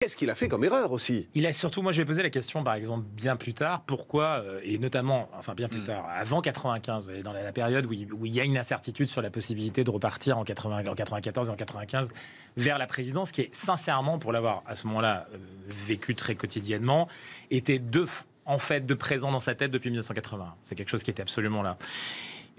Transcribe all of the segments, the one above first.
Qu'est-ce qu'il a fait comme erreur aussi? Il a surtout, moi je vais poser la question par exemple bien plus tard, pourquoi, et notamment, enfin bien plus tard, avant 95, vous voyez, dans la période où il y a une incertitude sur la possibilité de repartir en 94 et en 95 vers la présidence, qui est sincèrement, pour l'avoir à ce moment-là vécu très quotidiennement, était en fait de présent dans sa tête depuis 1980. C'est quelque chose qui était absolument là.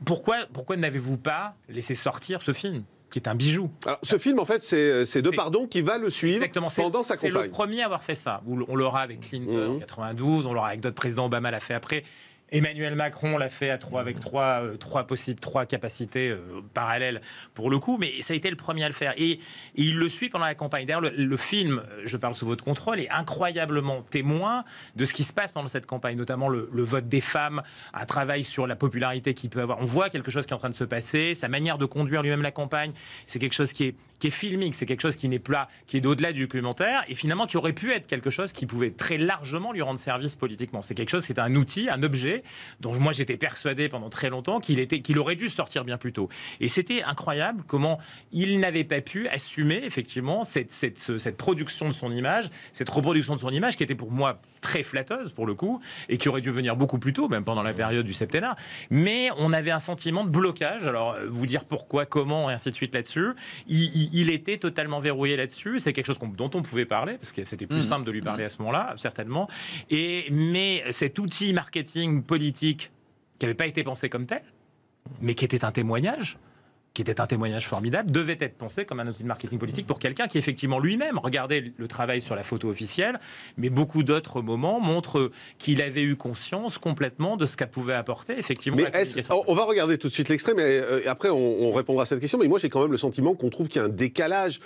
Pourquoi n'avez-vous pas laissé sortir ce film qui est un bijou? Alors, ce film, en fait, c'est Depardieu qui va le suivre pendant sa campagne. C'est le premier à avoir fait ça. On l'aura avec Clinton en 92, on l'aura avec d'autres présidents. Obama l'a fait après. Emmanuel Macron l'a fait avec trois capacités parallèles pour le coup, mais ça a été le premier à le faire. Et il le suit pendant la campagne. D'ailleurs, le film, je parle sous votre contrôle, est incroyablement témoin de ce qui se passe pendant cette campagne, notamment le vote des femmes, un travail sur la popularité qu'il peut avoir. On voit quelque chose qui est en train de se passer, sa manière de conduire lui-même la campagne, c'est quelque chose qui est filmique, c'est quelque chose qui n'est pas, qui est au-delà du documentaire, et finalement qui aurait pu être quelque chose qui pouvait très largement lui rendre service politiquement. C'est quelque chose, c'est un outil, un objet dont moi j'étais persuadé pendant très longtemps qu'il aurait dû sortir bien plus tôt. Et c'était incroyable comment il n'avait pas pu assumer effectivement cette production de son image, cette reproduction de son image qui était pour moi très flatteuse pour le coup, et qui aurait dû venir beaucoup plus tôt, même pendant la période du septennat. Mais on avait un sentiment de blocage, alors vous dire pourquoi, comment, et ainsi de suite là-dessus. Il était totalement verrouillé là-dessus, c'est quelque chose dont on pouvait parler, parce que c'était plus simple de lui parler à ce moment-là, certainement. Mais cet outil marketing politique qui n'avait pas été pensé comme tel, mais qui était un témoignage formidable, devait être pensé comme un outil de marketing politique pour quelqu'un qui effectivement lui-même regardait le travail sur la photo officielle, mais beaucoup d'autres moments montrent qu'il avait eu conscience complètement de ce qu'elle pouvait apporter effectivement. Mais on va regarder tout de suite l'extrait, mais après on répondra à cette question, mais moi j'ai quand même le sentiment qu'on trouve qu'il y a un décalage